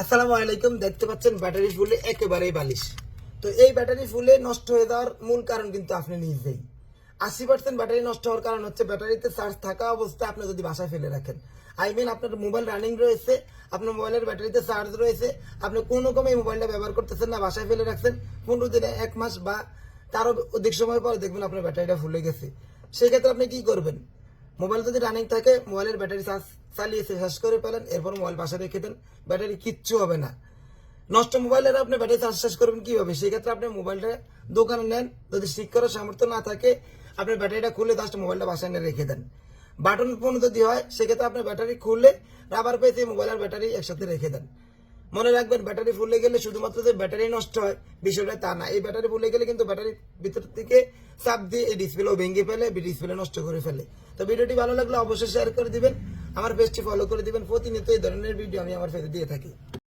আসসালামু আলাইকুম। দেখতে পাচ্ছেন ব্যাটারি ফুলে একেবারেই বালিশ। তো এই ব্যাটারি ফুলে নষ্ট হয়ে যাওয়ার মূল কারণ কিন্তু আপনি নিজেই। 80% ব্যাটারি নষ্ট হওয়ার কারণ হচ্ছে ব্যাটারিতে চার্জ থাকা অবস্থায় আপনি যদি বাসায় ফেলে রাখেন। আপনার মোবাইল রানিং রয়েছে, আপনার মোবাইলের ব্যাটারিতে চার্জ রয়েছে, আপনি কোনো রকম এই মোবাইলটা ব্যবহার করতেছেন না, বাসায় ফেলে রাখছেন, 15 দিনে 1 মাস বা তারও অধিক সময় পর দেখবেন আপনার ব্যাটারিটা ফুলে গেছে। সেক্ষেত্রে আপনি কি করবেন? মোবাইল যদি রানিং থাকে, মোবাইলের ব্যাটারি চার্জ চালিয়ে শেষ করে ফেলেন, এরপর মোবাইল পাশে রেখে দেন, ব্যাটারি কিচ্ছু হবে না। নষ্ট মোবাইলের আপনি ব্যাটারি চার্জ শেষ করবেন কিভাবে? সেক্ষেত্রে আপনি মোবাইলটা দোকানে নেন, যদি ঠিক করার সামর্থ্য না থাকে আপনি ব্যাটারিটা খুলে জাস্ট মোবাইলটা বাসায় এনে রেখে দেন। বাটন ফোন যদি হয় সেক্ষেত্রে আপনি ব্যাটারি খুলে রাবার পেঁচিয়ে মোবাইল আর ব্যাটারি একসাথে রেখে দেন। মনে রাখবেন, ব্যাটারি ফুলে গেলে শুধুমাত্র যে ব্যাটারি নষ্ট হয় বিষয়টা তা না, এই ব্যাটারি ফুলে গেলে কিন্তু ব্যাটারির ভিতর থেকে চাপ দিয়ে এই ডিসপ্লেও ভেঙে ফেলে, ডিসপ্লে নষ্ট করে ফেলে। তো ভিডিওটি ভালো লাগলে অবশ্যই শেয়ার করে দিবেন, আমার পেজটি ফলো করে দিবেন। প্রতিনিয়ত এই ধরনের ভিডিও আমি আমার পেজে দিয়ে থাকি।